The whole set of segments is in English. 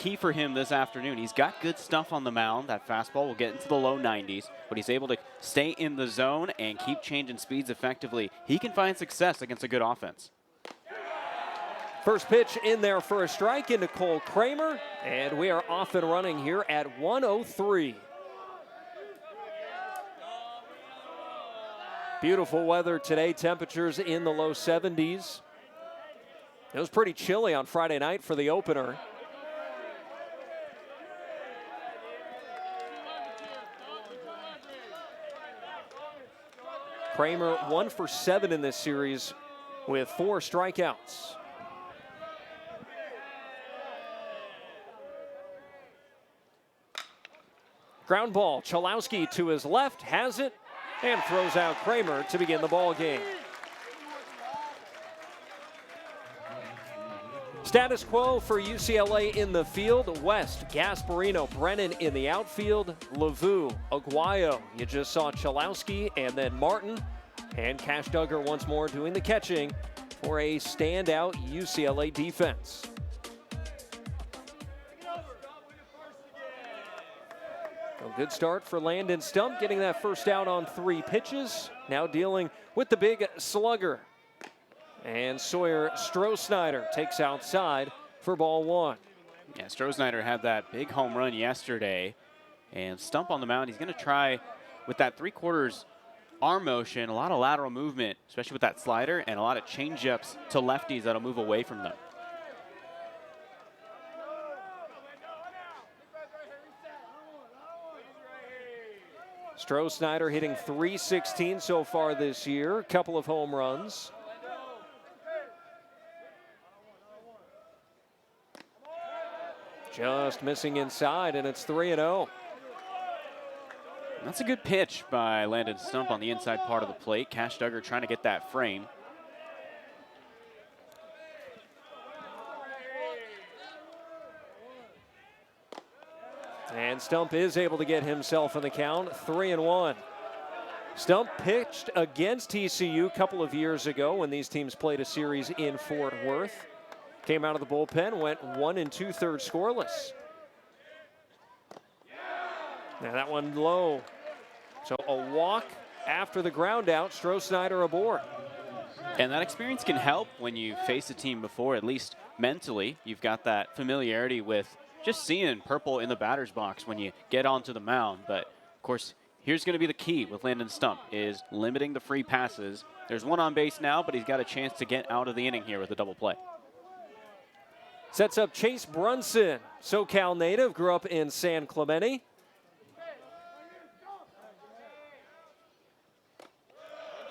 key for him this afternoon. He's got good stuff on the mound. That fastball will get into the low 90s, but he's able to stay in the zone and keep changing speeds effectively. He can find success against a good offense. First pitch in there for a strike into Cole Kramer, and we are off and running here at 1:03. Beautiful weather today, temperatures in the low 70s. It was pretty chilly on Friday night for the opener. Kramer 1 for 7 in this series with 4 strikeouts. Ground ball, Chalowski to his left, has it, and throws out Kramer to begin the ball game. Status quo for UCLA in the field. West, Gasparino, Brennan in the outfield. Lavu, Aguayo. You just saw Chalowski and then Martin. And Cash Duggar once more doing the catching for a standout UCLA defense. A good start for Landon Stump, getting that first out on 3 pitches. Now dealing with the big slugger. And Sawyer Stroh-Snyder takes outside for ball 1. Yeah, Stroh-Snyder had that big home run yesterday. And Stump on the mound, he's going to try with that 3/4 arm motion, a lot of lateral movement, especially with that slider, and a lot of change-ups to lefties that'll move away from them. Stroh-Snyder hitting .316 so far this year, a couple of home runs. Just missing inside, and it's 3-0. That's a good pitch by Landon Stump on the inside part of the plate. Cash Duggar trying to get that frame. And Stump is able to get himself in the count, 3-1. Stump pitched against TCU a couple of years ago when these teams played a series in Fort Worth. Came out of the bullpen, went 1 2/3 scoreless. Now that one low. So a walk after the ground out, Stroh-Snyder aboard. And that experience can help when you face a team before, at least mentally. You've got that familiarity with just seeing purple in the batter's box when you get onto the mound. But of course, here's going to be the key with Landon Stump is limiting the free passes. There's one on base now, but he's got a chance to get out of the inning here with a double play. Sets up Chase Brunson, SoCal native, grew up in San Clemente.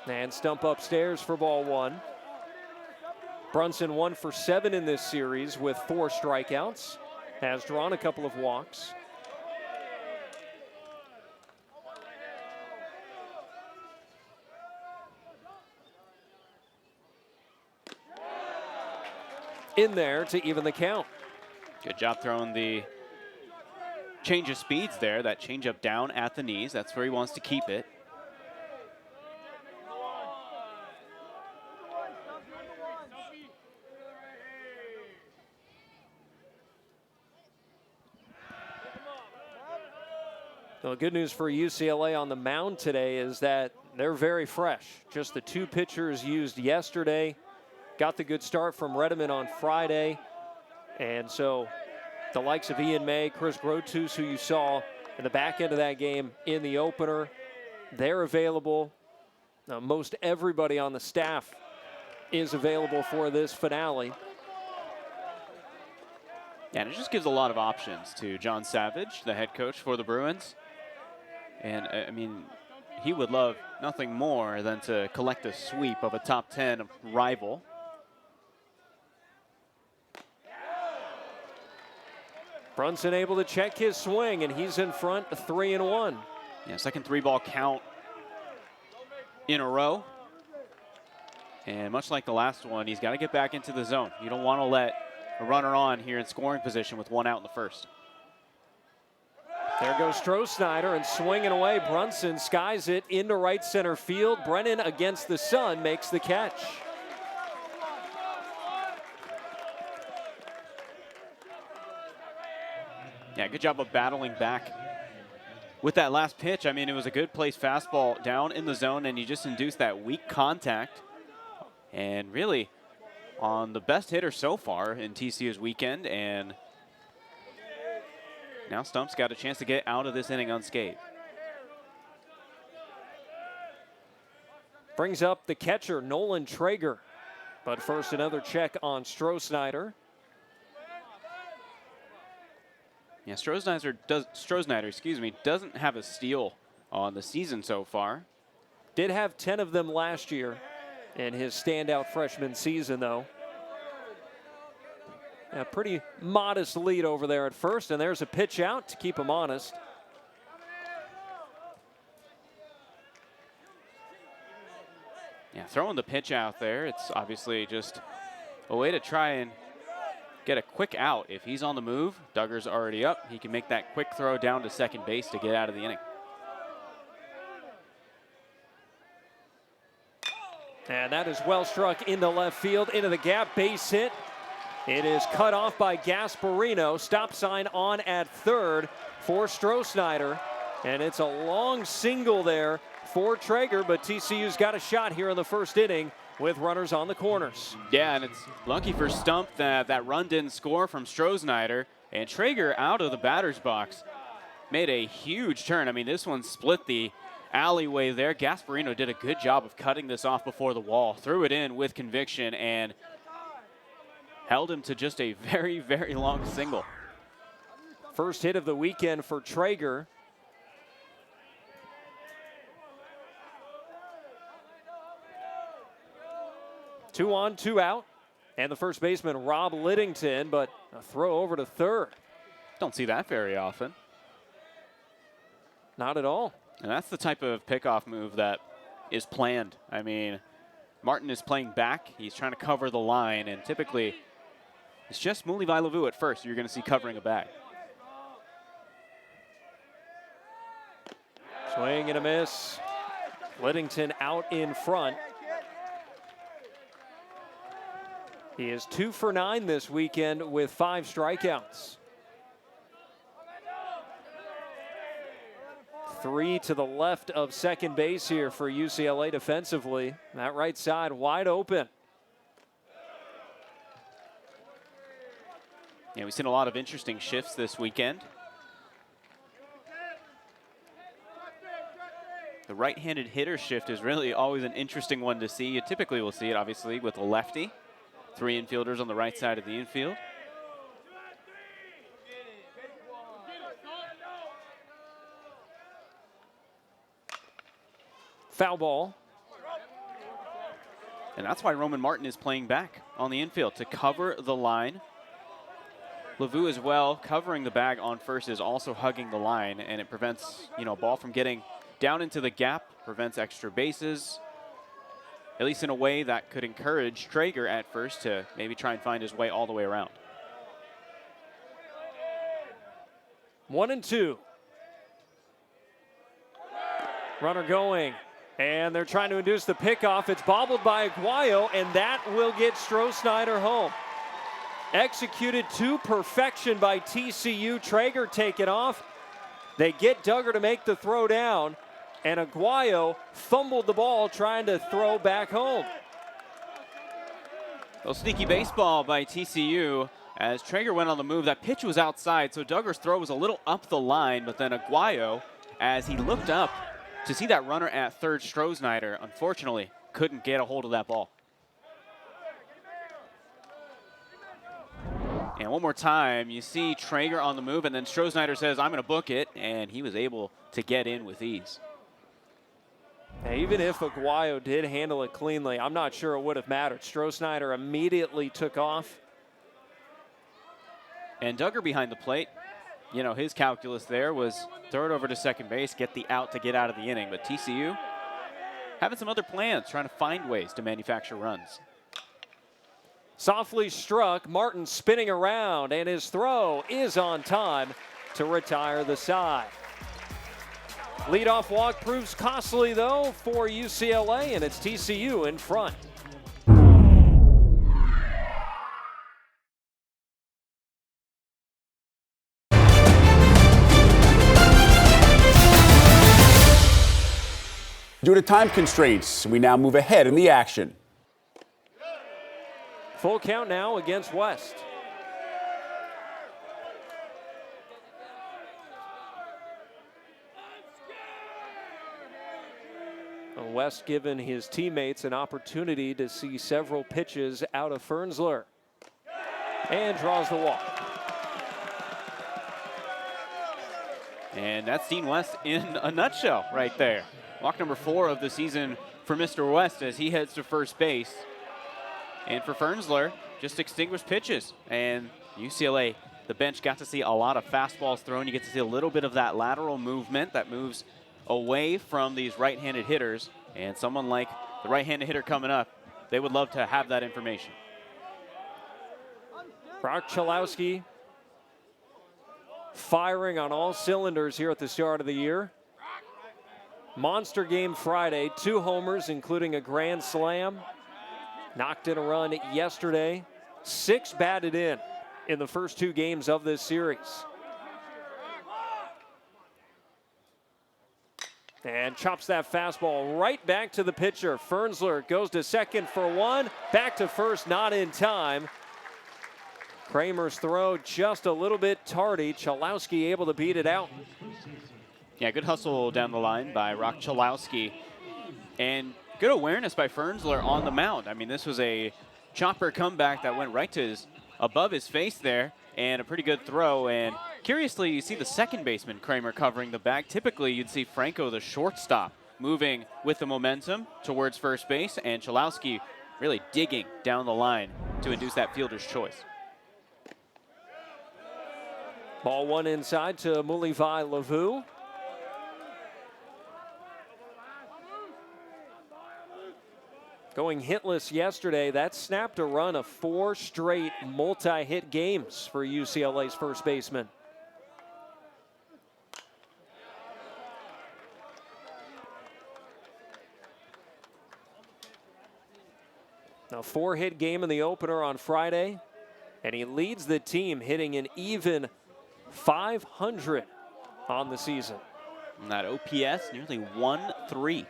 And Stump upstairs for ball 1. Brunson 1 for 7 in this series with 4 strikeouts. Has drawn a couple of walks. In there to even the count. Good job throwing the change of speeds there. That change up down at the knees. That's where he wants to keep it. Well, good news for UCLA on the mound today is that they're very fresh. Just the 2 pitchers used yesterday. Got the good start from Redeman on Friday. And so the likes of Ian May, Chris Grotus, who you saw in the back end of that game in the opener, they're available. Now, most everybody on the staff is available for this finale. Yeah, and it just gives a lot of options to John Savage, the head coach for the Bruins. And, I mean, he would love nothing more than to collect a sweep of a top 10 rival. Brunson able to check his swing, and he's in front 3-1. Yeah, second 3-ball count in a row. And much like the last one, he's got to get back into the zone. You don't want to let a runner on here in scoring position with 1 out in the first. There goes Stroh-Snyder and swinging away. Brunson skies it into right center field. Brennan against the sun makes the catch. Yeah, good job of battling back with that last pitch. I mean, it was a good place fastball down in the zone, and you just induced that weak contact. And really, on the best hitter so far in TCU's weekend, and now Stump's got a chance to get out of this inning unscathed. Brings up the catcher, Nolan Traeger. But first, another check on Stroh-Snyder. Yeah, Stroh-Snyder, doesn't have a steal on the season so far. Did have 10 of them last year in his standout freshman season, though. A pretty modest lead over there at first, and there's a pitch out to keep him honest. Yeah, throwing the pitch out there, it's obviously just a way to try and get a quick out. If he's on the move, Duggar's already up. He can make that quick throw down to second base to get out of the inning. And that is well struck into left field, into the gap, base hit. It is cut off by Gasparino. Stop sign on at third for Stroh-Snyder. And it's a long single there for Traeger, but TCU's got a shot here in the first inning with runners on the corners. Yeah, and it's lucky for Stump that that run didn't score from Stroh-Snyder, and Traeger out of the batter's box made a huge turn. I mean, this one split the alleyway there. Gasparino did a good job of cutting this off before the wall, threw it in with conviction, and held him to just a very, very long single. First hit of the weekend for Traeger. Two on, two out. And the first baseman, Rob Liddington, but a throw over to third. Don't see that very often. Not at all. And that's the type of pickoff move that is planned. I mean, Martin is playing back. He's trying to cover the line, and typically it's just Muli Vailavu at first you're going to see covering a bag. Swing and a miss. Liddington out in front. He is 2 for 9 this weekend with 5 strikeouts. 3 to the left of second base here for UCLA defensively. That right side wide open. Yeah, we've seen a lot of interesting shifts this weekend. The right-handed hitter shift is really always an interesting one to see. You typically will see it, obviously, with a lefty. 3 infielders on the right side of the infield. Foul ball. And that's why Roman Martin is playing back on the infield to cover the line. Lavu as well, covering the bag on first, is also hugging the line, and it prevents, a ball from getting down into the gap, prevents extra bases, at least in a way that could encourage Traeger at first to maybe try and find his way all the way around. 1-2. Runner going, and they're trying to induce the pickoff. It's bobbled by Aguayo, and that will get Stroh-Snyder home. Executed to perfection by TCU. Traeger take it off. They get Duggar to make the throw down, and Aguayo fumbled the ball trying to throw back home. A little sneaky baseball by TCU as Traeger went on the move. That pitch was outside, so Duggar's throw was a little up the line, but then Aguayo, as he looked up to see that runner at third, Stroh-Snyder, unfortunately couldn't get a hold of that ball. And one more time, you see Traeger on the move, and then Stroh-Snyder says, I'm going to book it, and he was able to get in with ease. Now, even if Aguayo did handle it cleanly, I'm not sure it would have mattered. Stroh-Snyder immediately took off. And Duggar behind the plate, his calculus there was throw it over to second base, get the out to get out of the inning. But TCU having some other plans, trying to find ways to manufacture runs. Softly struck, Martin spinning around, and his throw is on time to retire the side. Leadoff walk proves costly, though, for UCLA, and it's TCU in front. Due to time constraints, we now move ahead in the action. Full count now against West. West giving his teammates an opportunity to see several pitches out of Fernsler. And draws the walk. And that's Dean West in a nutshell right there. Walk number 4 of the season for Mr. West as he heads to first base. And for Fernsler, just extinguished pitches. And UCLA, the bench got to see a lot of fastballs thrown. You get to see a little bit of that lateral movement that moves away from these right-handed hitters. And someone like the right-handed hitter coming up, they would love to have that information. Brock Chalowski firing on all cylinders here at the start of the year. Monster game Friday, 2 homers, including a grand slam. Knocked in a run yesterday. 6 batted in the first 2 games of this series. And chops that fastball right back to the pitcher. Fernsler goes to second for 1. Back to first, not in time. Kramer's throw just a little bit tardy. Chalowski able to beat it out. Yeah, good hustle down the line by Rock Chalowski. And good awareness by Fernsler on the mound. I mean, this was a chopper comeback that went right to above his face there. And a pretty good throw. And curiously, you see the second baseman, Kramer, covering the bag. Typically, you'd see Franco, the shortstop, moving with the momentum towards first base. And Chalowski really digging down the line to induce that fielder's choice. Ball 1 inside to Mulivai Lavu. Going hitless yesterday, that snapped a run of 4 straight multi-hit games for UCLA's first baseman. A 4-hit game in the opener on Friday, and he leads the team hitting an even .500 on the season. And that OPS nearly 1.3.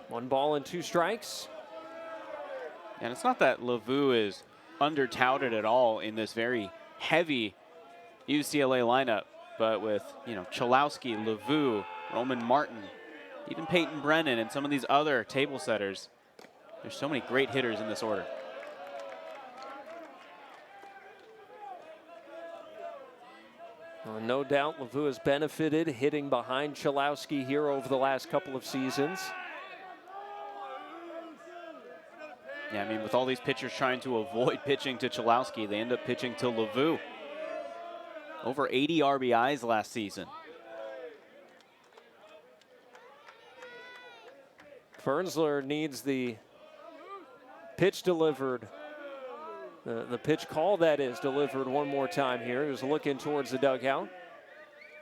One ball and 2 strikes. And it's not that Lavu is under-touted at all in this very heavy UCLA lineup, but with, Chalowski, Lavu, Roman Martin, even Peyton Brennan, and some of these other table setters. There's so many great hitters in this order. Well, no doubt Lavu has benefited hitting behind Chalowski here over the last couple of seasons. Yeah, I mean, with all these pitchers trying to avoid pitching to Chalowski, they end up pitching to Lavu. Over 80 RBIs last season. Fernsler needs the pitch delivered. The pitch call, that is, delivered one more time here. He was looking towards the dugout.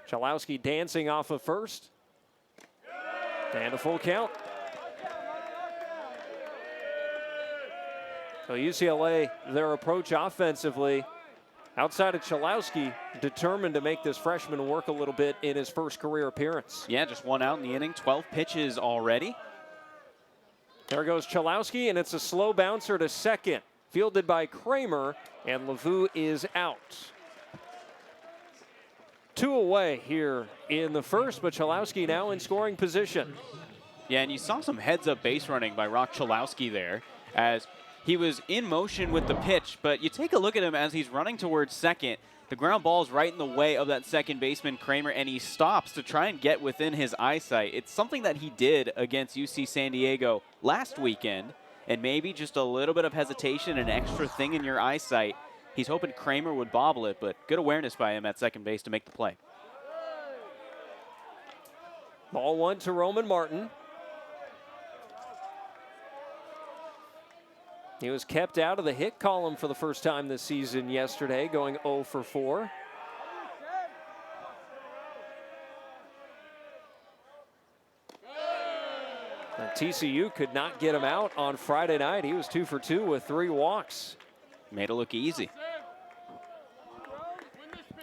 Chalowski dancing off of first. And a full count. So UCLA, their approach offensively, outside of Chalowski, determined to make this freshman work a little bit in his first career appearance. Yeah, just 1 out in the inning, 12 pitches already. There goes Chalowski, and it's a slow bouncer to second. Fielded by Kramer, and Lavu is out. 2 away here in the first, but Chalowski now in scoring position. Yeah, and you saw some heads-up base running by Rock Chalowski there as he was in motion with the pitch, but you take a look at him as he's running towards second. The ground ball is right in the way of that second baseman, Kramer, and he stops to try and get within his eyesight. It's something that he did against UC San Diego last weekend, and maybe just a little bit of hesitation, an extra thing in your eyesight. He's hoping Kramer would bobble it, but good awareness by him at second base to make the play. Ball 1 to Roman Martin. He was kept out of the hit column for the first time this season yesterday, going 0 for 4. And TCU could not get him out on Friday night. He was 2 for 2 with 3 walks. Made it look easy.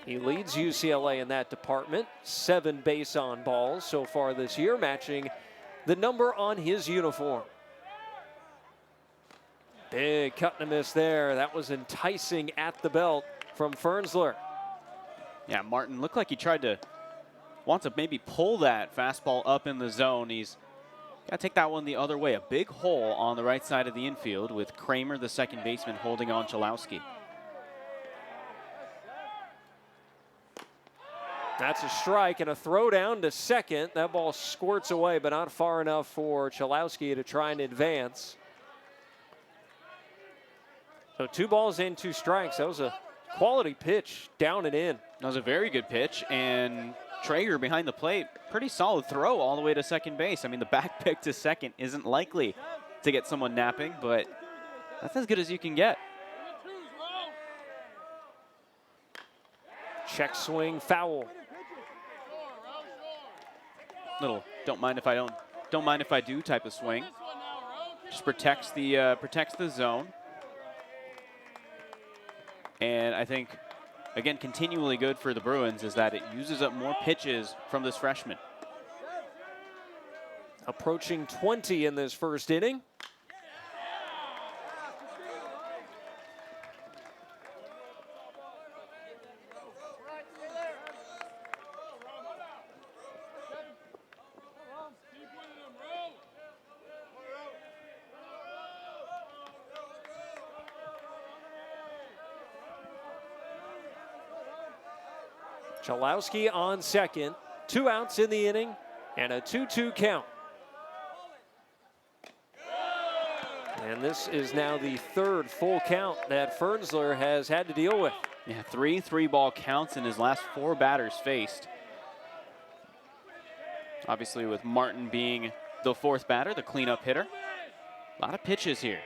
He leads UCLA in that department. 7 base on balls so far this year, matching the number on his uniform. Big cut and a miss there. That was enticing at the belt from Fernsler. Yeah, Martin looked like he tried to want to maybe pull that fastball up in the zone. He's got to take that one the other way. A big hole on the right side of the infield with Kramer, the second baseman, holding on Chalowski. That's a strike and a throw down to second. That ball squirts away, but not far enough for Chalowski to try and advance. So 2 balls and 2 strikes. That was a quality pitch down and in. That was a very good pitch, and Traeger behind the plate, pretty solid throw all the way to second base. I mean, the back pick to second isn't likely to get someone napping, but that's as good as you can get. Check swing, foul. Little don't mind if I do type of swing. Just protects the zone. And I think, again, continually good for the Bruins is that it uses up more pitches from this freshman. Approaching 20 in this first inning. Chalowski on second, 2 outs in the inning, and a 2-2 count. And this is now the 3rd full count that Fernsler has had to deal with. Yeah, 3 3-ball counts in his last 4 batters faced. Obviously with Martin being the 4th batter, the cleanup hitter. A lot of pitches here.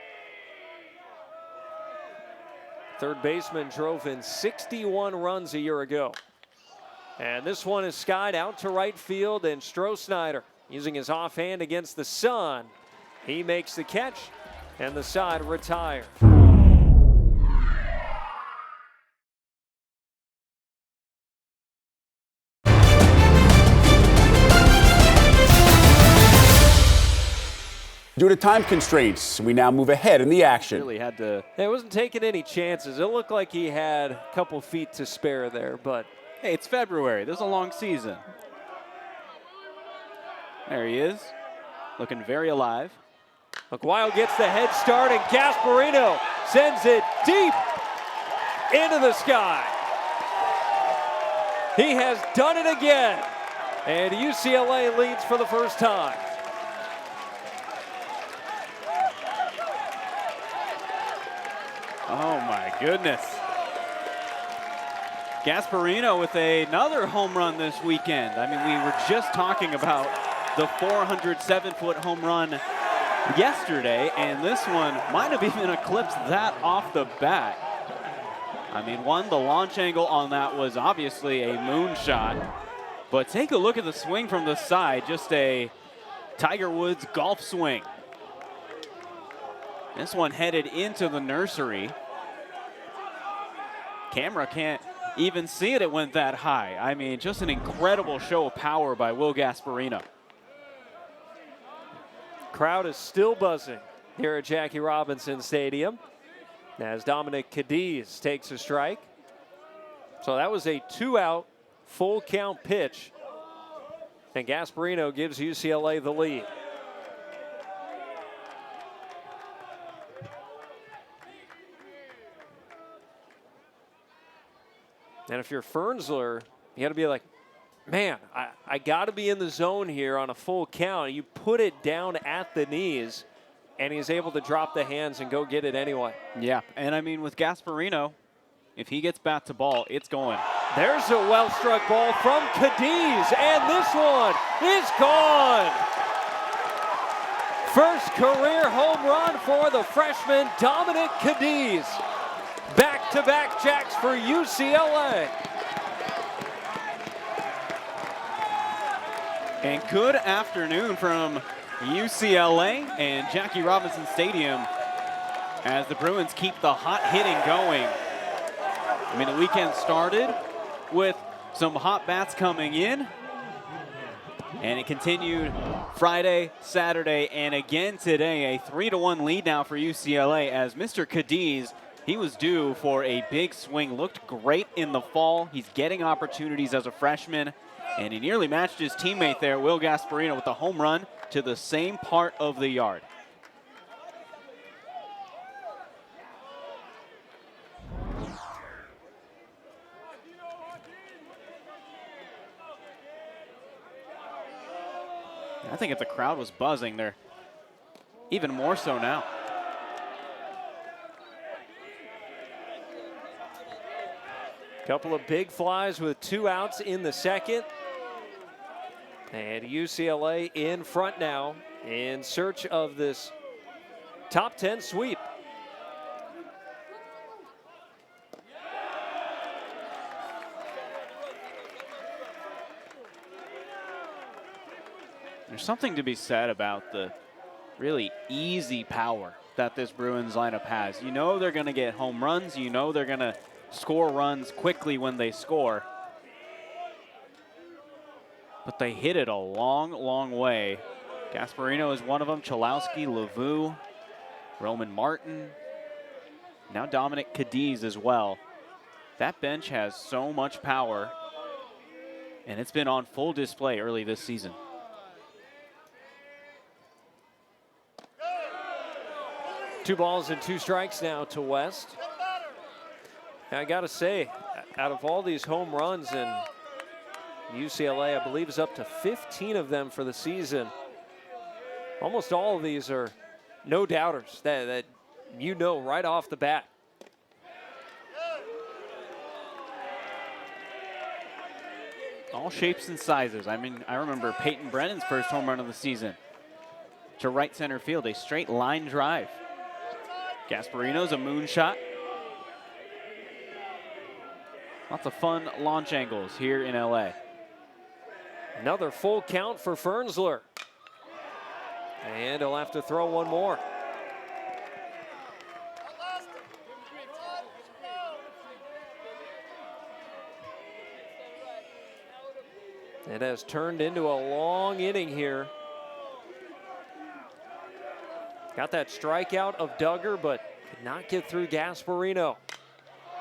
Third baseman drove in 61 runs a year ago. And this one is skied out to right field, and Stroh-Snyder using his offhand against the sun. He makes the catch, and the side retires. Due to time constraints, we now move ahead in the action. Really had to. He wasn't taking any chances. It looked like he had a couple feet to spare there, but Hey, it's February. There's a long season. There he is, looking very alive. McGuile gets the head start, and Gasparino sends it deep into the sky. He has done it again, and UCLA leads for the first time. Oh my goodness. Gasparino with another home run this weekend. I mean, we were just talking about the 407-foot home run yesterday, and this one might have even eclipsed that off the bat. I mean, the launch angle on that was obviously a moonshot, but take a look at the swing from the side, just a Tiger Woods golf swing. This one headed into the nursery. Camera can't even see it. It went that high. I mean, just an incredible show of power by Will Gasparino. Crowd is still buzzing here at Jackie Robinson Stadium as Dominic Cadiz takes a strike. So that was a 2-out full count pitch, and Gasparino gives UCLA the lead. And if you're Fernsler, you got to be like, man, I got to be in the zone here on a full count. You put it down at the knees, and he's able to drop the hands and go get it anyway. Yeah, and I mean, with Gasparino, if he gets bat to ball, it's going. There's a well-struck ball from Cadiz, and this one is gone. First career home run for the freshman Dominic Cadiz. Back-to-back jacks for UCLA. And good afternoon from UCLA and Jackie Robinson Stadium as the Bruins keep the hot hitting going. I mean, the weekend started with some hot bats coming in. And it continued Friday, Saturday, and again today. A 3-1 lead now for UCLA as Mr. Cadiz, he was due for a big swing. Looked great in the fall. He's getting opportunities as a freshman, and he nearly matched his teammate there, Will Gasparino, with a home run to the same part of the yard. I think if the crowd was buzzing, they're even more so now. Couple of big flies with 2 outs in the second. And UCLA in front now in search of this top 10 sweep. There's something to be said about the really easy power that this Bruins lineup has. You know they're going to get home runs. You know they're going to score runs quickly when they score. But they hit it a long, long way. Gasparino is one of them. Chalowski, Lavu, Roman Martin. Now Dominic Cadiz as well. That bench has so much power, and it's been on full display early this season. Two balls and 2 strikes now to West. And I got to say, out of all these home runs, and UCLA, I believe, is up to 15 of them for the season. Almost all of these are no doubters that you know right off the bat. All shapes and sizes. I mean, I remember Peyton Brennan's first home run of the season to right center field, a straight line drive. Gasparino's a moonshot. Lots of fun launch angles here in LA. Another full count for Fernsler. And he'll have to throw one more. It has turned into a long inning here. Got that strikeout of Duggar, but could not get through Gasparino.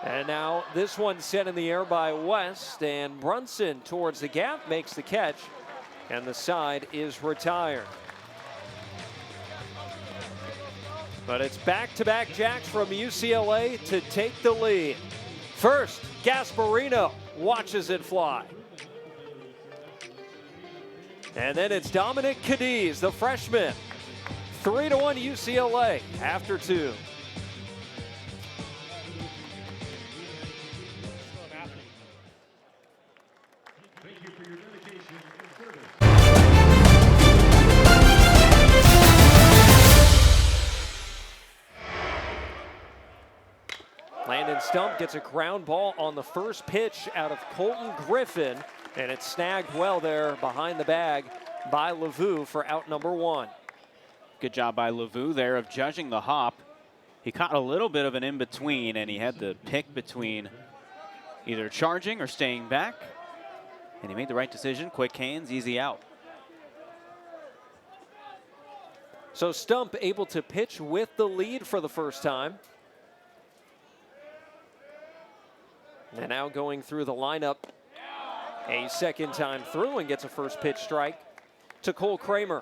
And now this one set in the air by West, and Brunson towards the gap makes the catch, and the side is retired. But it's back-to-back jacks from UCLA to take the lead. First, Gasparino watches it fly. And then it's Dominic Cadiz, the freshman. 3-1 UCLA after 2. Landon Stump gets a ground ball on the first pitch out of Colton Griffin, and it's snagged well there behind the bag by Lavu for out number 1. Good job by Lavu there of judging the hop. He caught a little bit of an in-between, and he had to pick between either charging or staying back. And he made the right decision. Quick hands, easy out. So Stump able to pitch with the lead for the first time. And now going through the lineup a second time through, and gets a first pitch strike to Cole Kramer.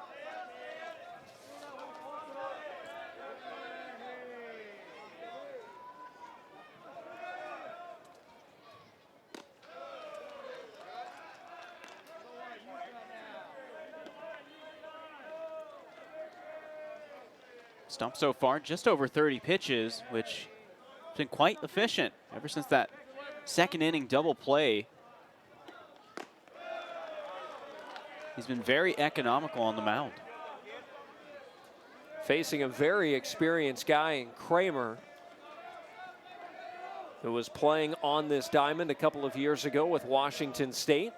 Stump so far just over 30 pitches, which has been quite efficient ever since that second inning double play. He's been very economical on the mound. Facing a very experienced guy in Kramer, who was playing on this diamond a couple of years ago with Washington State.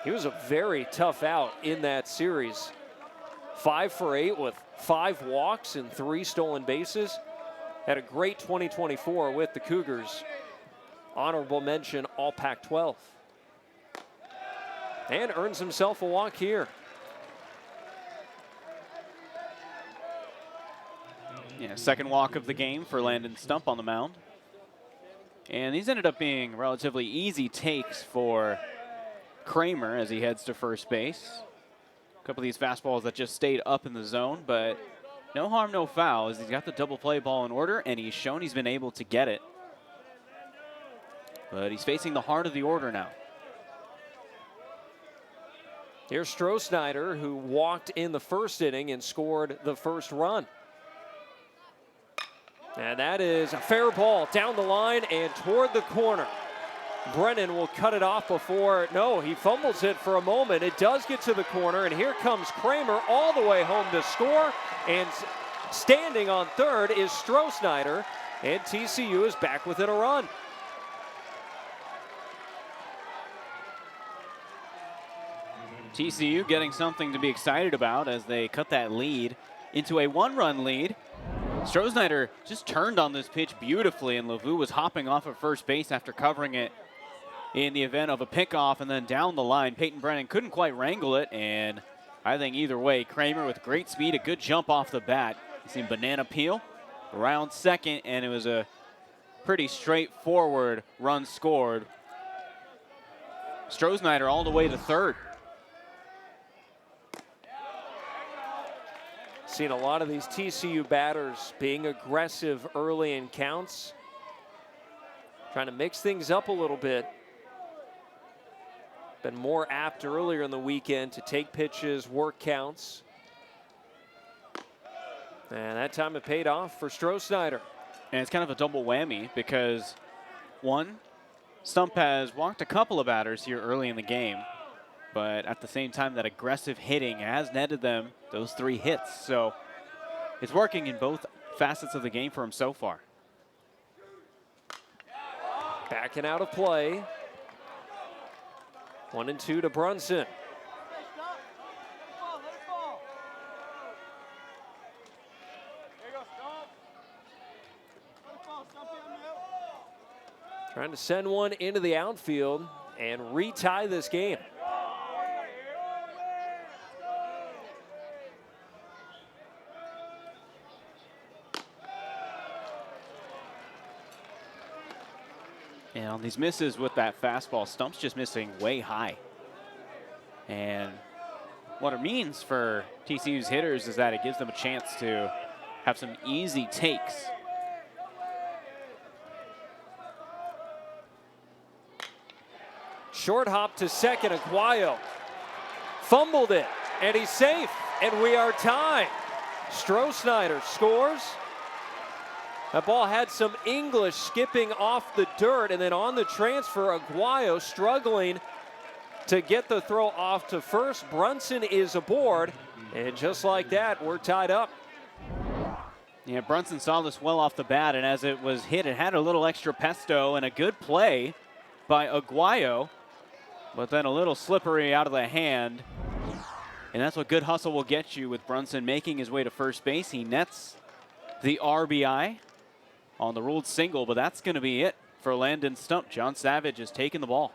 He was a very tough out in that series. 5 for 8 with 5 walks and 3 stolen bases. Had a great 2024 with the Cougars. honorable mention All Pac-12. And earns himself a walk here. Yeah, second walk of the game for Landon Stump on the mound. And these ended up being relatively easy takes for Kramer as he heads to first base. A couple of these fastballs that just stayed up in the zone, but no harm, no foul, as he's got the double play ball in order, and he's shown he's been able to get it. But he's facing the heart of the order now. Here's Stroh-Snyder, who walked in the first inning and scored the first run. And that is a fair ball down the line and toward the corner. Brennan will cut it off before, no, he fumbles it for a moment. It does get to the corner, and here comes Kramer all the way home to score. And standing on third is Stroh-Snyder, and TCU is back within a run. TCU getting something to be excited about as they cut that lead into a one-run lead. Stroh-Snyder just turned on this pitch beautifully, and Lavu was hopping off at first base after covering it in the event of a pickoff, and then down the line, Peyton Brennan couldn't quite wrangle it, and I think either way, Kramer with great speed, a good jump off the bat. You seen banana peel around second, and it was a pretty straightforward run scored. Stroh-Snyder all the way to third. Seen a lot of these TCU batters being aggressive early in counts. Trying to mix things up a little bit. Been more apt earlier in the weekend to take pitches, work counts. And that time it paid off for Stroh-Snyder. And it's kind of a double whammy because, one, Stump has walked a couple of batters here early in the game, but at the same time, that aggressive hitting has netted them those 3 hits. So it's working in both facets of the game for him so far. Backing out of play. 1-2 to Brunson. Trying to send one into the outfield and retie this game. And on these misses with that fastball, Stump's just missing way high. And what it means for TCU's hitters is that it gives them a chance to have some easy takes. Short hop to second, Aguayo fumbled it, and he's safe, and we are tied. Stroh-Snyder scores. That ball had some English skipping off the dirt, and then on the transfer, Aguayo struggling to get the throw off to first. Brunson is aboard, and just like that, we're tied up. Yeah, Brunson saw this well off the bat, and as it was hit, it had a little extra pesto and a good play by Aguayo, but then a little slippery out of the hand. And that's what good hustle will get you with Brunson making his way to first base. He nets the RBI on the ruled single, but that's going to be it for Landon Stump. John Savage has taken the ball.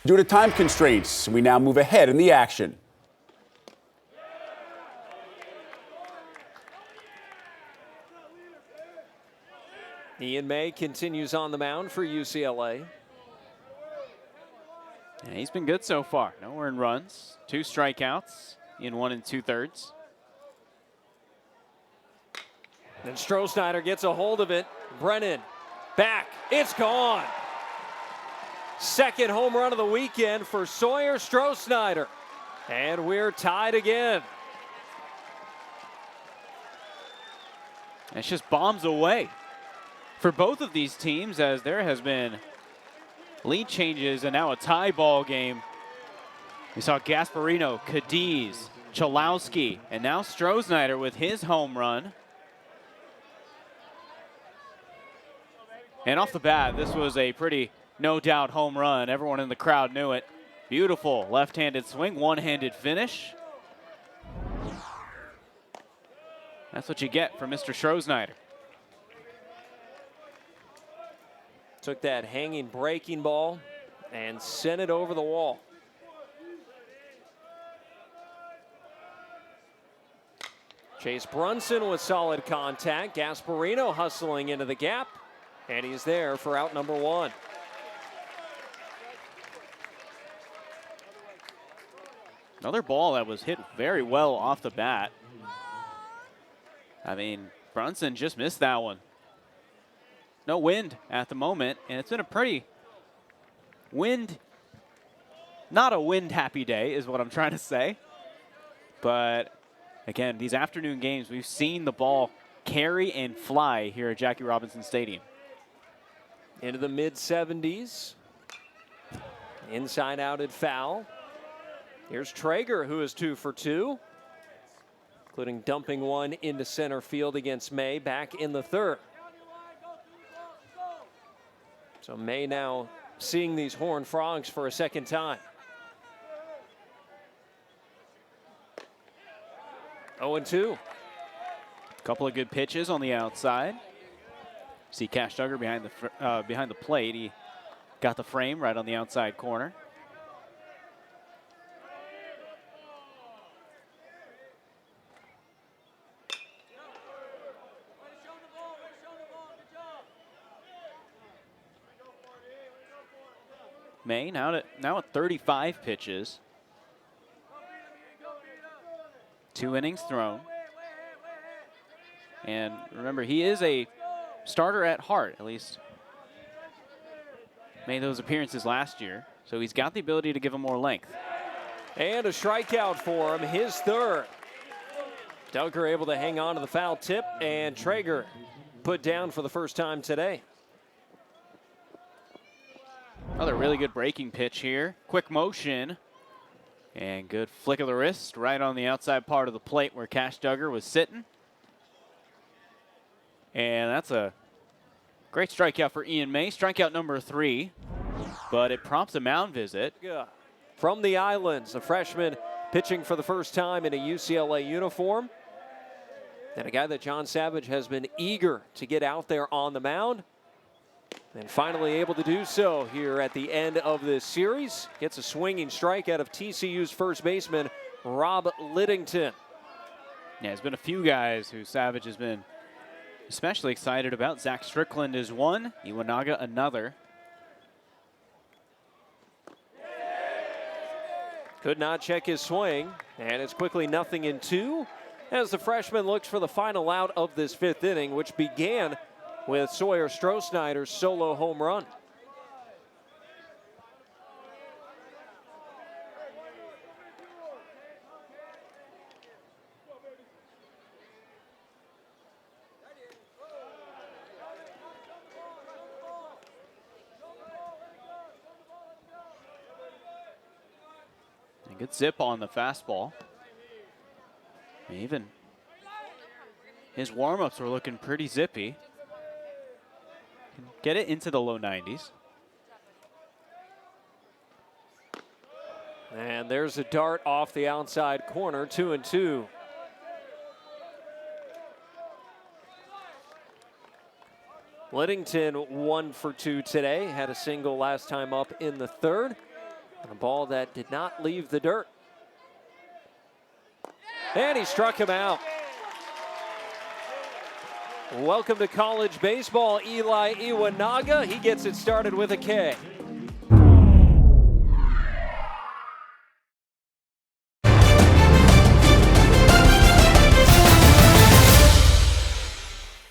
Due to time constraints, we now move ahead in the action. Ian May continues on the mound for UCLA. Yeah, he's been good so far. No earned runs, 2 strikeouts in 1 2/3. And Stroh-Snyder gets a hold of it. Brennan back. It's gone. Second home run of the weekend for Sawyer Stroh-Snyder. And we're tied again. And it's just bombs away for both of these teams, as there has been lead changes and now a tie ball game. We saw Gasparino, Cadiz, Chalowski, and now Stroh-Snyder with his home run. And off the bat, this was a pretty no doubt home run. Everyone in the crowd knew it. Beautiful left-handed swing, one-handed finish. That's what you get from Mr. Strohsnyder. Took that hanging breaking ball and sent it over the wall. Chase Brunson with solid contact. Gasparino hustling into the gap, and he's there for out number one. Another ball that was hit very well off the bat. I mean, Brunson just missed that one. No wind at the moment, and it's been a pretty not a wind-happy day is what I'm trying to say. But again, these afternoon games, we've seen the ball carry and fly here at Jackie Robinson Stadium. Into the mid-70s. Inside-outed foul. Here's Traeger, who is 2 for 2, including dumping one into center field against May back in the third. So May now seeing these Horned Frogs for a second time. 0-2. Couple of good pitches on the outside. See Cash Duggar behind the plate. He got the frame right on the outside corner. May now at 35 pitches. 2 innings thrown. And remember, he is a starter at heart, at least made those appearances last year. So he's got the ability to give him more length. And a strikeout for him, his third. Duggar able to hang on to the foul tip, and Traeger put down for the first time today. Another really good breaking pitch here. Quick motion. And good flick of the wrist right on the outside part of the plate where Cash Duggar was sitting. And that's a great strikeout for Ian May. Strikeout number 3. But it prompts a mound visit. From the Islands, a freshman pitching for the first time in a UCLA uniform. And a guy that John Savage has been eager to get out there on the mound. And finally able to do so here at the end of this series. Gets a swinging strike out of TCU's first baseman, Rob Liddington. Yeah, there's been a few guys who Savage has been especially excited about. Zach Strickland is one, Iwanaga another. Could not check his swing, and it's quickly 0-2 as the freshman looks for the final out of this 5th inning, which began with Sawyer Strohsnyder's solo home run. A good zip on the fastball. Even his warm-ups were looking pretty zippy. Get it into the low 90s. And there's a dart off the outside corner, 2-2. Liddington 1 for 2 today. Had a single last time up in the third. And a ball that did not leave the dirt. And he struck him out. Welcome to college baseball, Eli Iwanaga. He gets it started with a K.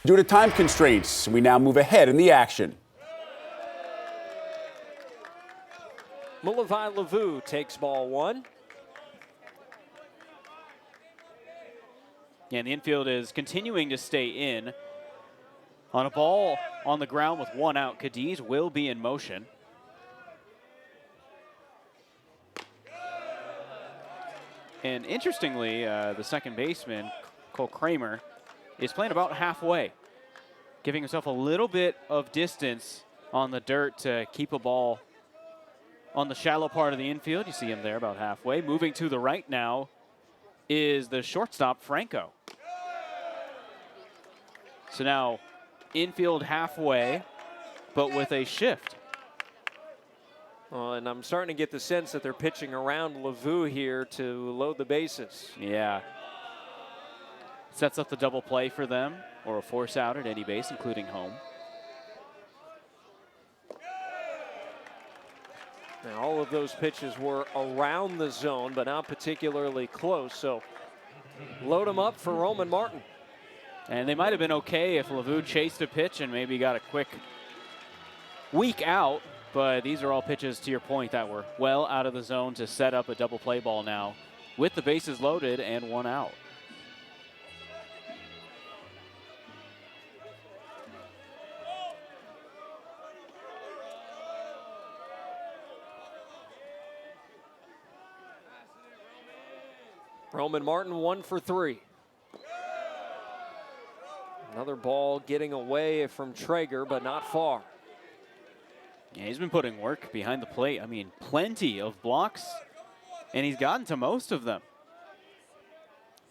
Due to time constraints, we now move ahead in the action. Mulavai Lavu takes ball 1. Yeah, and the infield is continuing to stay in. On a ball on the ground with 1 out, Cadiz will be in motion. And interestingly, the second baseman, Cole Kramer, is playing about halfway, giving himself a little bit of distance on the dirt to keep a ball on the shallow part of the infield. You see him there about halfway. Moving to the right now is the shortstop, Franco. So now infield halfway, but with a shift. Well, and I'm starting to get the sense that they're pitching around Lavu here to load the bases. Yeah. Sets up the double play for them, or a force out at any base, including home. Now, all of those pitches were around the zone, but not particularly close. So load them up for Roman Martin. And they might have been okay if Lavu chased a pitch and maybe got a quick weak out. But these are all pitches, to your point, that were well out of the zone to set up a double play ball now with the bases loaded and one out. Roman Martin 1 for 3. Another ball getting away from Traeger, but not far. Yeah, he's been putting work behind the plate. I mean, plenty of blocks, and he's gotten to most of them.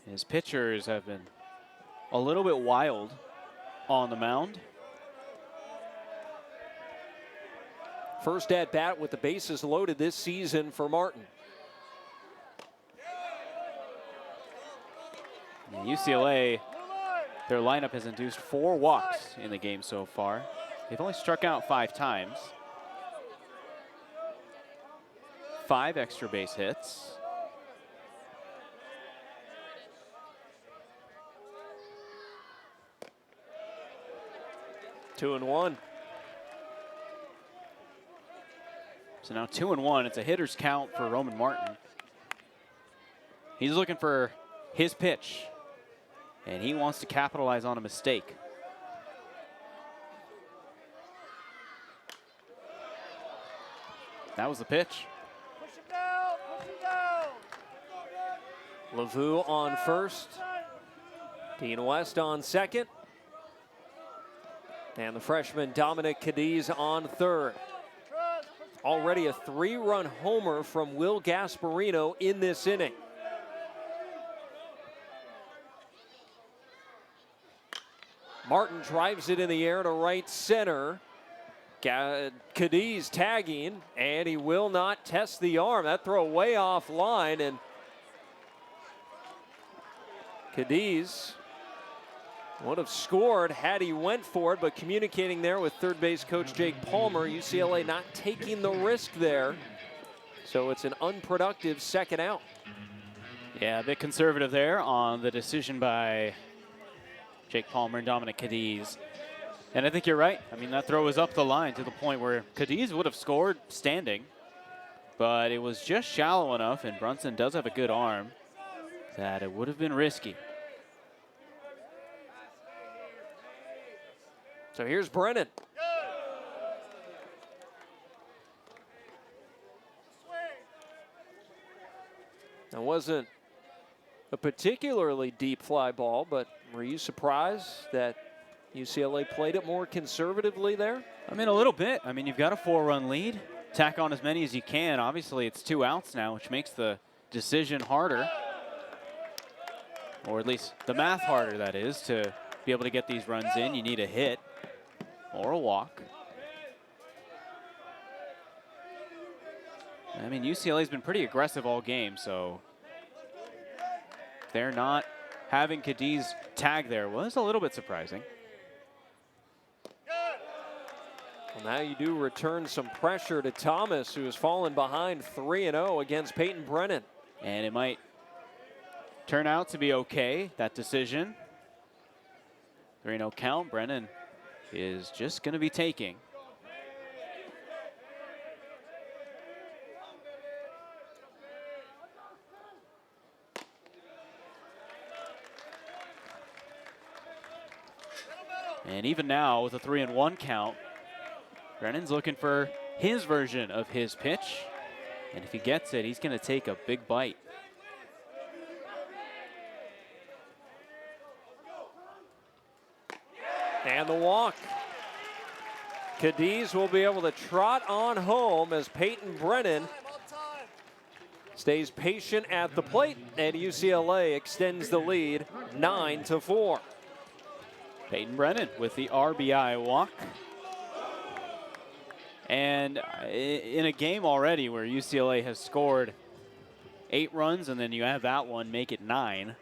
His pitchers have been a little bit wild on the mound. First at bat with the bases loaded this season for Martin. And UCLA, their lineup has induced 4 walks in the game so far. They've only struck out 5 times. 5 extra base hits. Two and one. So now 2-1. It's a hitter's count for Roman Martin. He's looking for his pitch, and he wants to capitalize on a mistake. That was the pitch. Lavu on first. Dean West on second. And the freshman Dominic Cadiz on third. Already a 3-run homer from Will Gasparino in this inning. Martin drives it in the air to right center. Cadiz tagging, and he will not test the arm. That throw way off line, and Cadiz would have scored had he went for it, but communicating there with third base coach Jake Palmer, UCLA not taking the risk there. So it's an unproductive second out. Yeah, a bit conservative there on the decision by Jake Palmer and Dominic Cadiz. And I think you're right. I mean, that throw was up the line to the point where Cadiz would have scored standing, but it was just shallow enough, and Brunson does have a good arm, that it would have been risky. So here's Brennan. That wasn't a particularly deep fly ball, but were you surprised that UCLA played it more conservatively there? I mean, a little bit. I mean, you've got a 4-run lead. Tack on as many as you can. Obviously, it's 2 outs now, which makes the decision harder. Or at least the math harder, that is, to be able to get these runs in. You need a hit or a walk. I mean, UCLA's been pretty aggressive all game, so they're not having Cadiz tag there was a little bit surprising. Well, now you do return some pressure to Thomas, who has fallen behind 3-0 against Peyton Brennan. And it might turn out to be okay, that decision. 3-0 count. Brennan is just going to be taking. And even now with a 3-1 count, Brennan's looking for his version of his pitch. And if he gets it, he's going to take a big bite. And the walk. Cadiz will be able to trot on home as Peyton Brennan stays patient at the plate, and UCLA extends the lead 9-4. Peyton Brennan with the RBI walk. And in a game already where UCLA has scored 8 runs and then you have that one make it 9,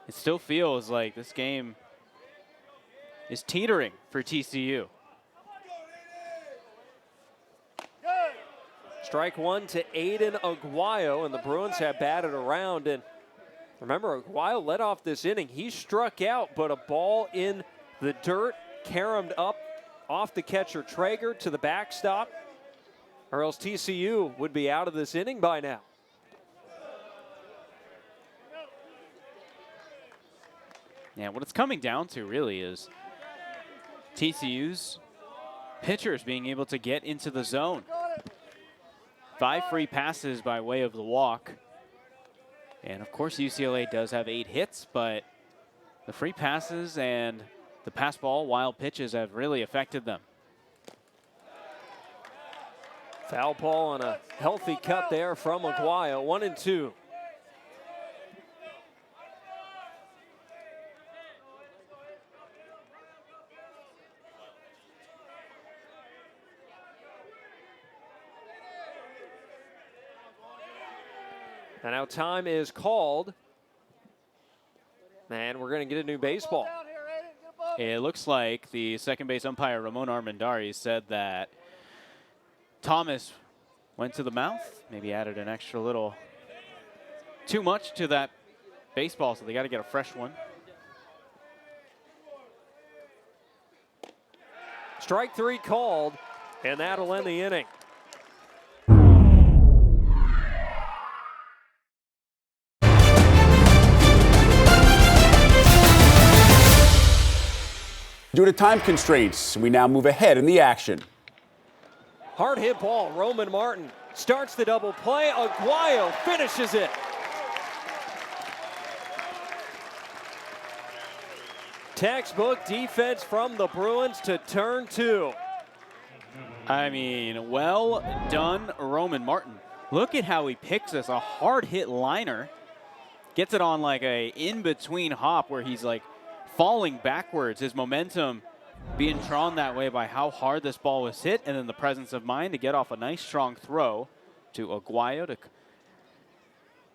it still feels like this game is teetering for TCU. Strike one to Aiden Aguayo, and the Bruins have batted around. And remember, Aguayo led off this inning. He struck out, but a ball in the dirt caromed up off the catcher Traeger to the backstop, or else TCU would be out of this inning by now. Yeah, what it's coming down to really is TCU's pitchers being able to get into the zone. 5 free passes by way of the walk. And of course UCLA does have 8 hits, but the free passes and the pass ball wild pitches have really affected them. Foul ball on a healthy cut there from Aguayo. 1-2. And now time is called, and we're going to get a new baseball. It looks like the second base umpire, Ramon Armendariz, said that Thomas went to the mouth, maybe added an extra little too much to that baseball, so they got to get a fresh one. Strike 3 called, and that'll end the inning. Due to time constraints, we now move ahead in the action. Hard hit ball. Roman Martin starts the double play. Aguayo finishes it. Textbook defense from the Bruins to turn 2. I mean, well done, Roman Martin. Look at how he picks this. A hard hit liner. Gets it on like a in-between hop where he's like falling backwards, his momentum being drawn that way by how hard this ball was hit, and then the presence of mind to get off a nice strong throw to Aguayo to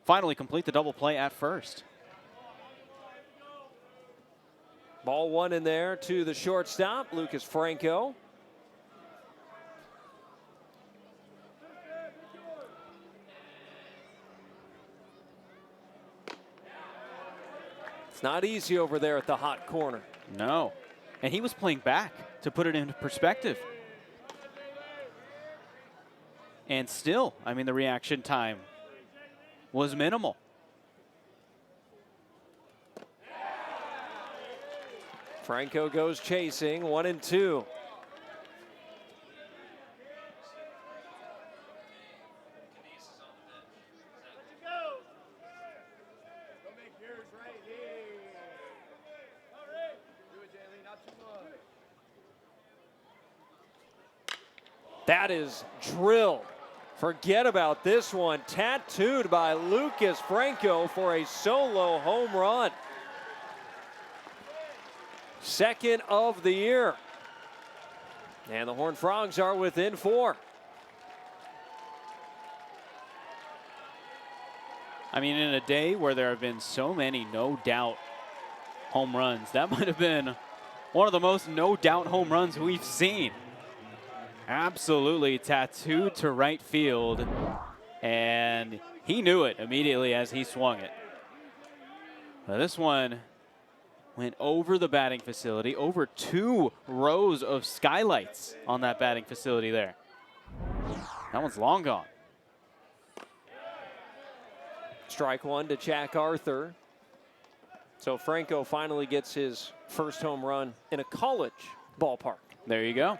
finally complete the double play at first. Ball 1 in there to the shortstop, Lucas Franco. It's not easy over there at the hot corner. No. And he was playing back to put it into perspective. And still, I mean, the reaction time was minimal. Franco goes chasing, 1-2. That is drilled. Forget about this one. Tattooed by Lucas Franco for a solo home run. Second of the year. And the Horned Frogs are within 4. I mean, in a day where there have been so many no-doubt home runs, that might have been one of the most no-doubt home runs we've seen. Absolutely tattooed to right field, and he knew it immediately as he swung it. Now this one went over the batting facility, over 2 rows of skylights on that batting facility there. That one's long gone. Strike 1 to Jack Arthur. So Franco finally gets his first home run in a college ballpark. There you go.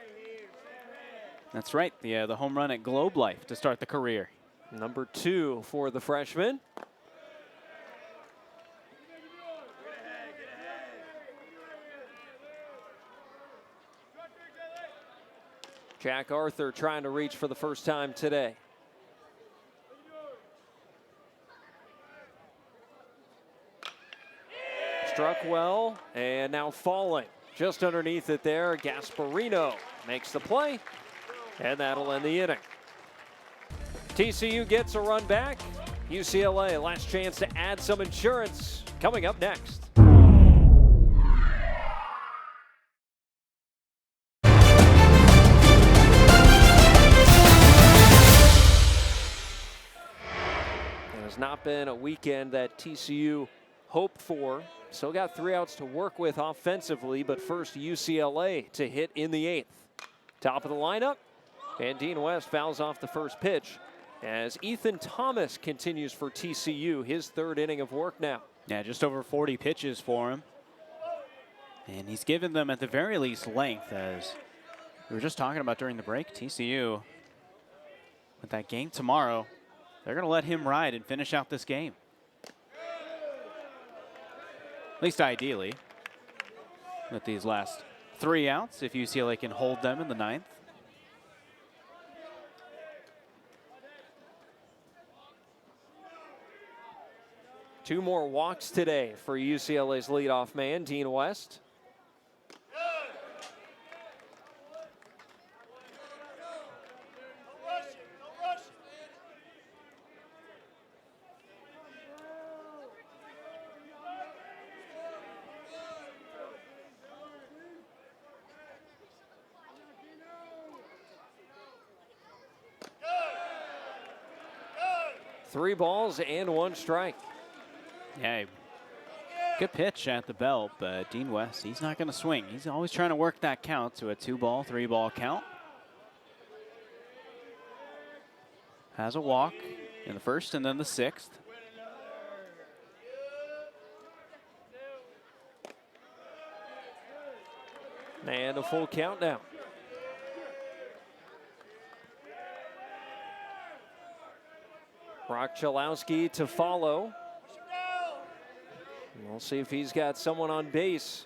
That's right, the home run at Globe Life to start the career. Number 2 for the freshman. Jack Arthur trying to reach for the first time today. Struck well, and now falling. Just underneath it there, Gasparino makes the play, and that'll end the inning. TCU gets a run back. UCLA, last chance to add some insurance, coming up next. It has not been a weekend that TCU hoped for. Still got 3 outs to work with offensively, but first UCLA to hit in the 8th. Top of the lineup, and Dean West fouls off the first pitch as Ethan Thomas continues for TCU, his 3rd inning of work now. Yeah, just over 40 pitches for him. And he's given them at the very least length, as we were just talking about during the break. TCU, with that game tomorrow, they're going to let him ride and finish out this game. At least ideally, with these last 3 outs, if UCLA can hold them in the 9th. Two more walks today for UCLA's leadoff man, Dean West. Three balls and 1 strike. Yeah, good pitch at the belt, but Dean West, he's not going to swing. He's always trying to work that count to a 2-ball, 3-ball count. Has a walk in the 1st and then the 6th. And a full count now. Brock Chalowski to follow. We'll see if he's got someone on base.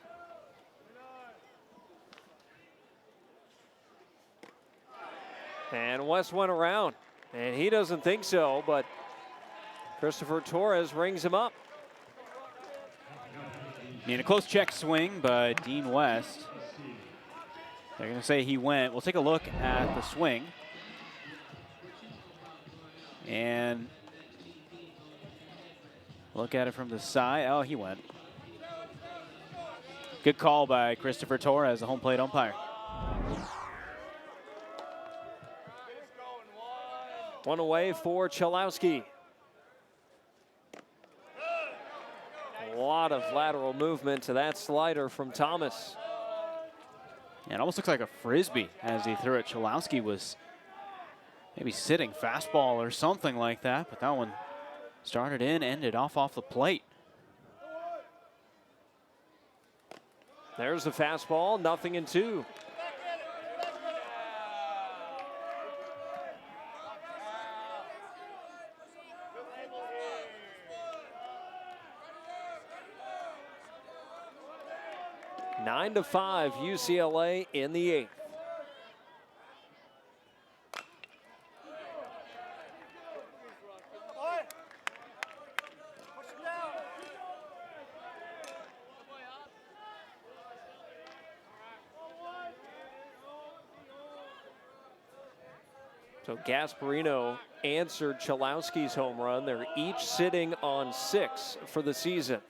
And West went around, and he doesn't think so, but Christopher Torres rings him up. Need a close check swing, but Dean West, they're going to say he went. We'll take a look at the swing. And look at it from the side. Oh, he went. Good call by Christopher Torres, the home plate umpire. One away for Chalowski. A lot of lateral movement to that slider from Thomas. Yeah, it almost looks like a frisbee as he threw it. Chalowski was maybe sitting fastball or something like that, but that one started in, ended off the plate. There's the fastball, 0-2. Nine to 5, UCLA in the 8th. So Gasparino answered Chalowski's home run. They're each sitting on 6 for the season.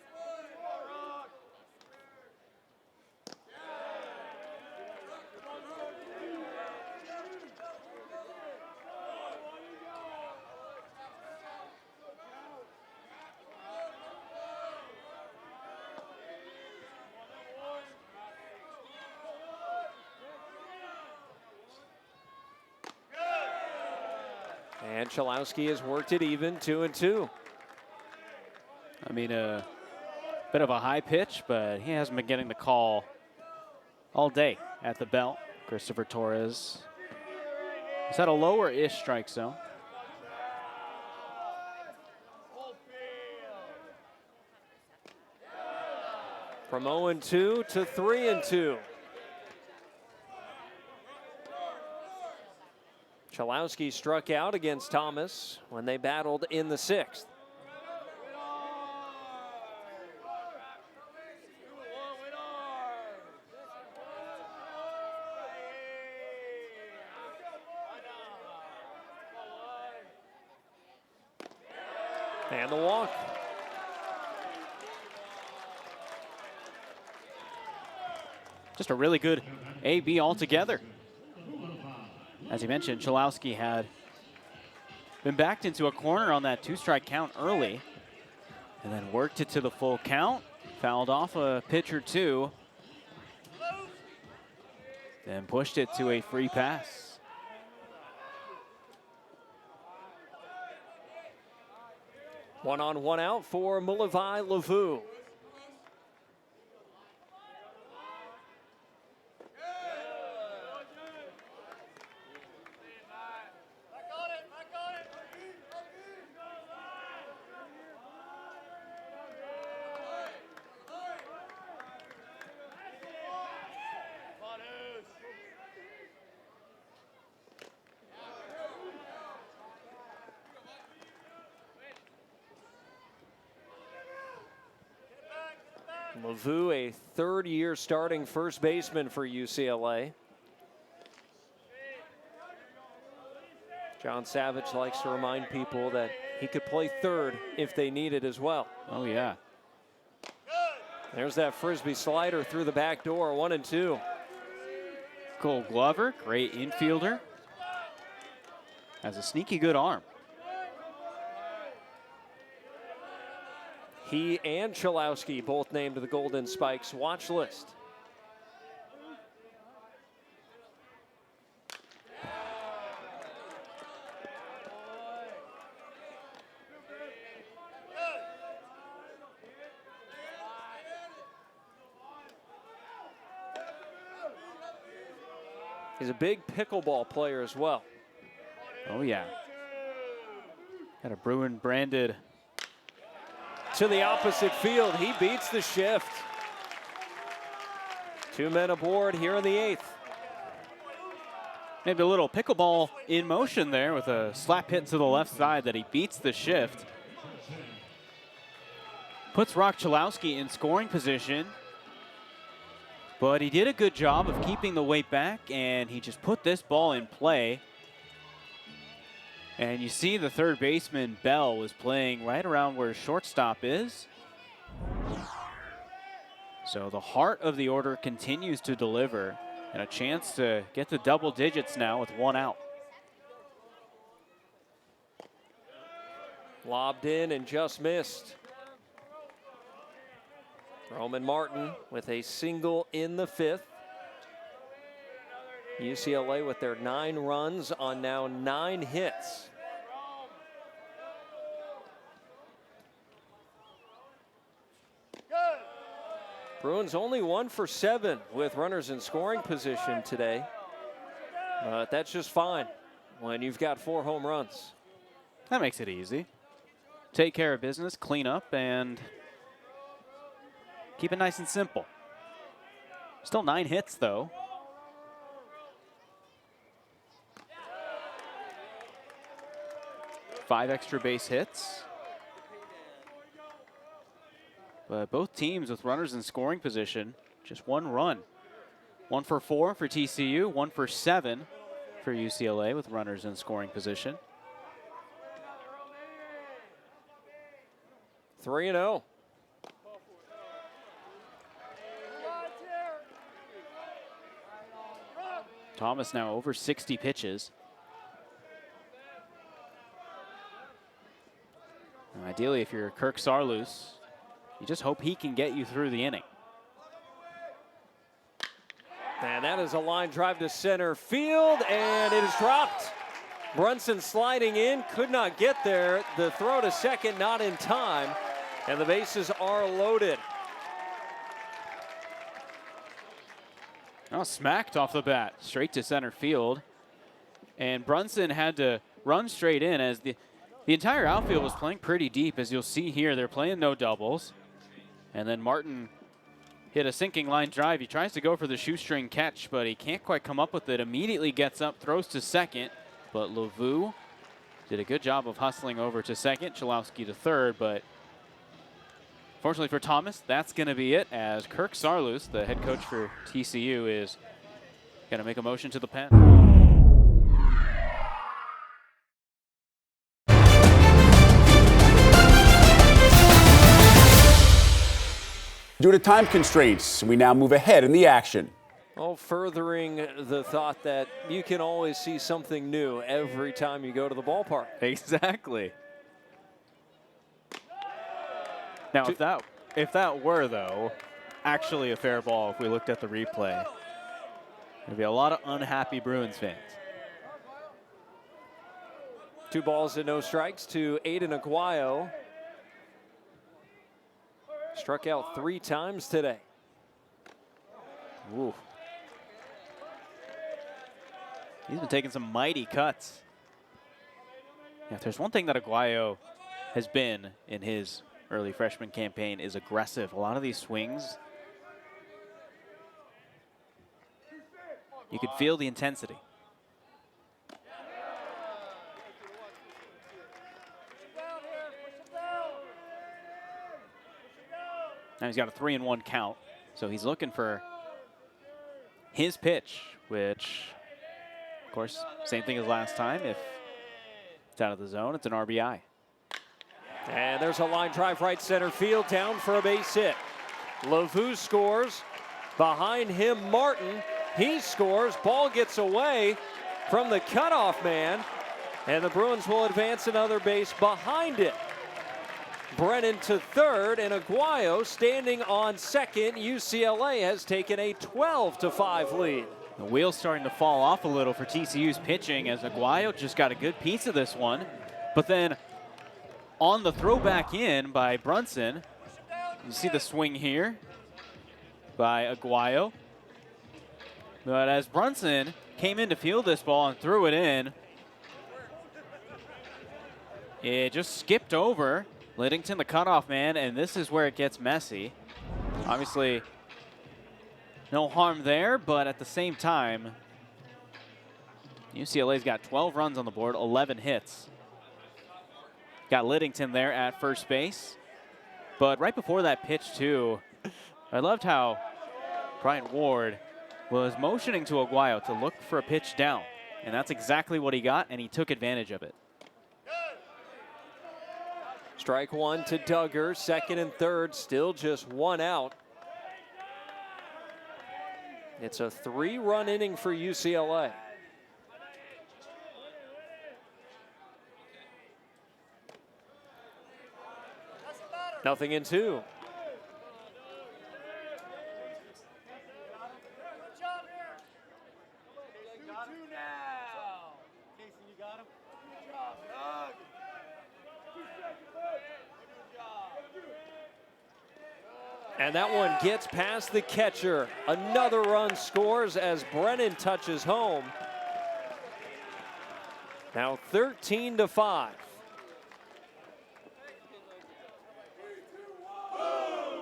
And Chalowski has worked it even, 2-2. I mean, a bit of a high pitch, but he hasn't been getting the call all day at the belt. Christopher Torres is at a lower-ish strike zone. From 0-2 to 3-2. Chalowski struck out against Thomas when they battled in the 6th. And the walk. Just a really good AB altogether. As you mentioned, Chalowski had been backed into a corner on that 2-strike count early and then worked it to the full count, fouled off a pitch or two, then pushed it to a free pass. One on, one out for Mulavai Lavu. Lavu, a third-year starting first baseman for UCLA. John Savage likes to remind people that he could play third if they need it as well. Oh, yeah. There's that Frisbee slider through the back door, 1-2. Cole Glover, great infielder. Has a sneaky good arm. He and Chalowski both named to the Golden Spikes watch list. He's a big pickleball player as well. Oh, yeah. Got a Bruin branded. To the opposite field, he beats the shift. 2 men aboard here in the 8th. Maybe a little pickleball in motion there with a slap hit to the left side that he beats the shift. Puts Rock Chalowski in scoring position. But he did a good job of keeping the weight back, and he just put this ball in play. And you see the third baseman, Bell, was playing right around where shortstop is. So the heart of the order continues to deliver, and a chance to get to double digits now with 1 out. Lobbed in and just missed. Roman Martin with a single in the 5th. UCLA with their 9 runs on now 9 hits. Bruins only 1 for 7 with runners in scoring position today. But that's just fine when you've got 4 home runs. That makes it easy. Take care of business, clean up, and keep it nice and simple. Still 9 hits, though. Five extra base hits. But both teams with runners in scoring position, just 1 run. 1 for 4 for TCU, 1 for 7 for UCLA with runners in scoring position. 3-0. Thomas now over 60 pitches. And ideally, if you're Kirk Sarloos, you just hope he can get you through the inning. And that is a line drive to center field, and it is dropped. Brunson sliding in, could not get there. The throw to second not in time, and the bases are loaded. Oh, smacked off the bat, straight to center field. And Brunson had to run straight in as the entire outfield was playing pretty deep. As you'll see here, they're playing no doubles. And then Martin hit a sinking line drive. He tries to go for the shoestring catch, but he can't quite come up with it. Immediately gets up, throws to second, but Lavu did a good job of hustling over to second, Chalowski to third, but fortunately for Thomas, that's going to be it, as Kirk Sarlus, the head coach for TCU, is going to make a motion to the pen. Due to time constraints, we now move ahead in the action. Oh, furthering the thought that you can always see something new every time you go to the ballpark. Exactly. Now, if that were, though, actually a fair ball, if we looked at the replay, there'd be a lot of unhappy Bruins fans. 2 balls and no strikes to Aiden Aguayo. Struck out 3 times today. Ooh. He's been taking some mighty cuts. Yeah, if there's one thing that Aguayo has been in his early freshman campaign, is aggressive. A lot of these swings, you could feel the intensity. Now he's got a 3-1 count, so he's looking for his pitch, which, of course, same thing as last time. If it's out of the zone, it's an RBI. And there's a line drive right center field, down for a base hit. Lavu scores. Behind him, Martin. He scores. Ball gets away from the cutoff man, and the Bruins will advance another base behind it. Brennan to third, and Aguayo standing on second. UCLA has taken a 12-5 lead. The wheel's starting to fall off a little for TCU's pitching, as Aguayo just got a good piece of this one. But then on the throw back in by Brunson, you see the swing here by Aguayo. But as Brunson came in to field this ball and threw it in, it just skipped over Liddington, the cutoff man, and this is where it gets messy. Obviously, no harm there, but at the same time, UCLA's got 12 runs on the board, 11 hits. Got Liddington there at first base. But right before that pitch, too, I loved how Brian Ward was motioning to Aguayo to look for a pitch down. And that's exactly what he got, and he took advantage of it. Strike 1 to Duggar, second and third, still just 1 out. It's a 3-run inning for UCLA. Nothing in 2. And that one gets past the catcher. Another run scores as Brennan touches home. Now 13-5.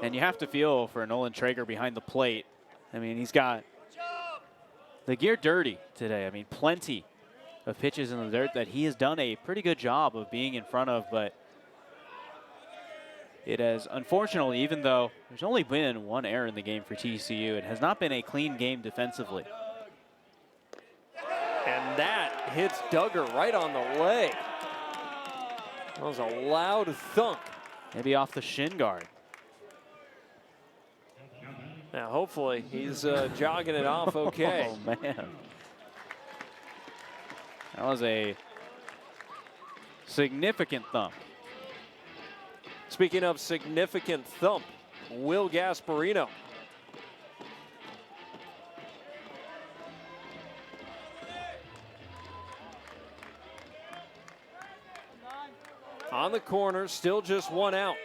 And you have to feel for Nolan Traeger behind the plate. I mean, he's got the gear dirty today. I mean, plenty of pitches in the dirt that he has done a pretty good job of being in front of, but it has, unfortunately, even though there's only been 1 error in the game for TCU, it has not been a clean game defensively. And that hits Duggar right on the leg. That was a loud thunk. Maybe off the shin guard. Now, hopefully, he's jogging it off okay. Oh, man. That was a significant thump. Speaking of significant thump, Will Gasparino. On the corner, still just 1 out.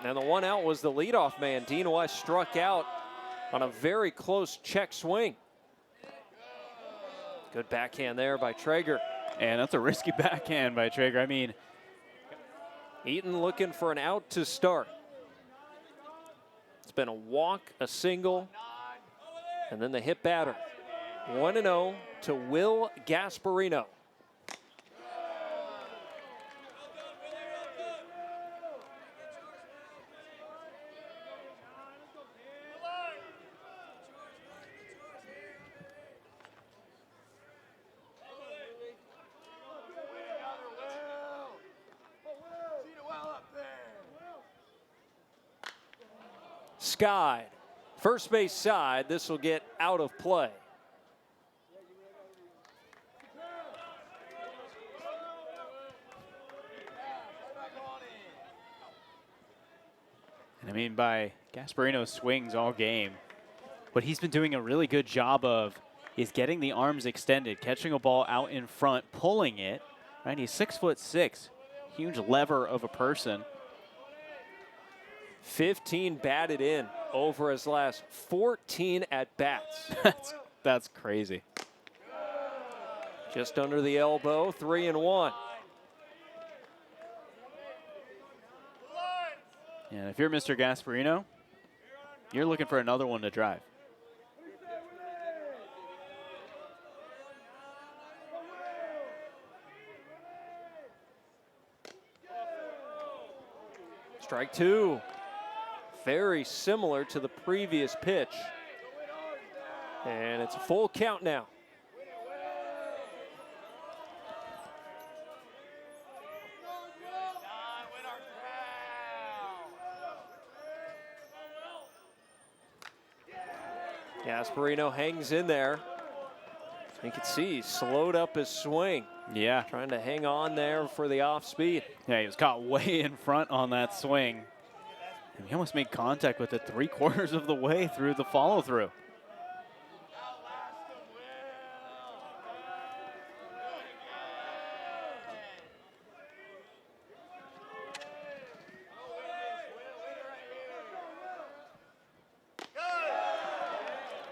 And the 1 out was the leadoff man. Dean West struck out on a very close check swing. Good backhand there by Traeger. And that's a risky backhand by Traeger. I mean, Eaton looking for an out to start. It's been a walk, a single, and then the hit batter. 1-0 to Will Gasparino. skied. First base side, this will get out of play. And I mean, by Gasparino's swings all game, what he's been doing a really good job of is getting the arms extended, catching a ball out in front, pulling it. Right, he's 6'6", huge lever of a person. 15 batted in over his last 14 at bats. That's crazy. Just under the elbow, 3-1. And if you're Mr. Gasparino, you're looking for another one to drive. Strike two. Very similar to the previous pitch. And it's a full count now. Gasparino hangs in there. You can see he slowed up his swing. Yeah. Trying to hang on there for the off speed. Yeah, he was caught way in front on that swing. And he almost made contact with it 3/4 of the way through the follow through.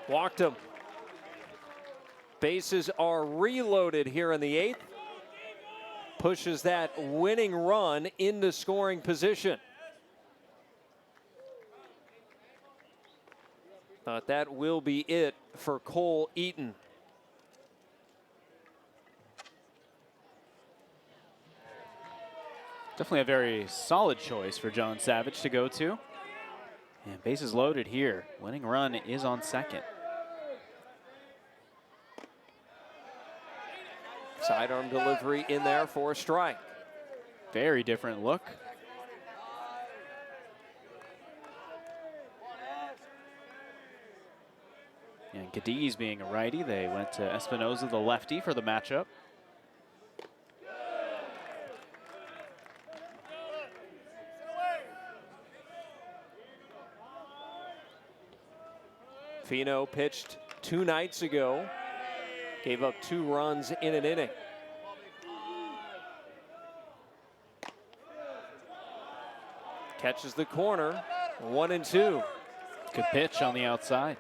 Walked him. Bases are reloaded here in the 8th. Pushes that winning run into scoring position. But that will be it for Cole Eaton. Definitely a very solid choice for John Savage to go to. And bases loaded here. Winning run is on second. Sidearm delivery in there for a strike. Very different look. And Cadiz being a righty, they went to Espinoza, the lefty, for the matchup. Fino pitched 2 nights ago. Gave up 2 runs in an inning. Catches the corner, 1-2. Good pitch on the outside.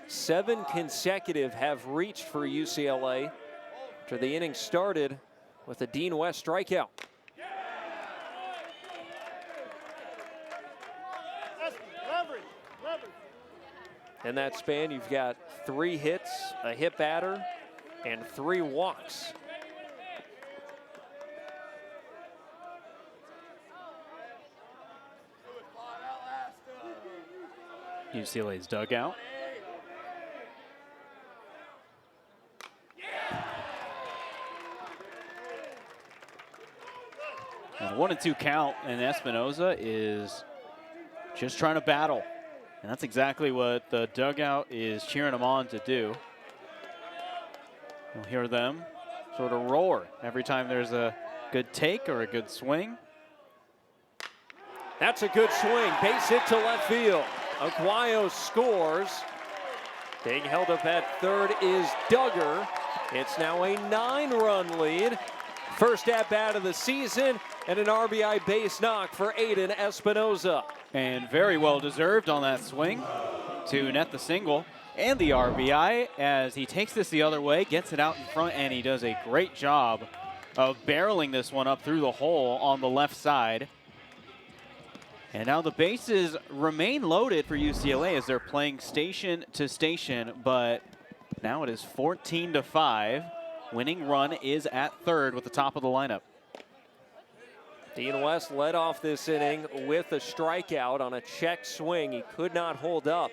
7 consecutive have reached for UCLA after the inning started with a Dean West strikeout. In that span, you've got 3 hits, a hit batter, and 3 walks. UCLA's dugout. And 1-2 count, and Espinoza is just trying to battle. And that's exactly what the dugout is cheering him on to do. You'll hear them sort of roar every time there's a good take or a good swing. That's a good swing. Base hit to left field. Aguayo scores. Being held up at third is Duggar. It's now a 9-run lead. First at bat of the season and an RBI base knock for Aiden Espinoza. And very well deserved on that swing to net the single and the RBI as he takes this the other way, gets it out in front, and he does a great job of barreling this one up through the hole on the left side. And now the bases remain loaded for UCLA as they're playing station to station, but now it is 14-5. Winning run is at third with the top of the lineup. Dean West led off this inning with a strikeout on a check swing. He could not hold up.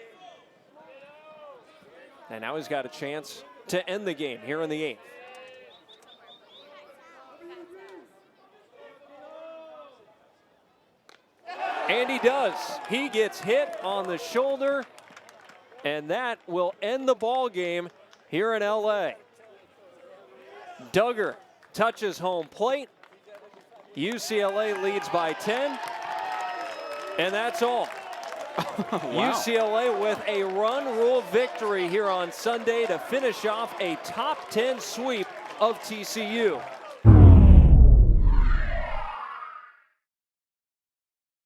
And now he's got a chance to end the game here in the 8th. And he does. He gets hit on the shoulder, and that will end the ball game here in LA. Duggar touches home plate. UCLA leads by 10, and that's all. Wow. UCLA with a run rule victory here on Sunday to finish off a top 10 sweep of TCU.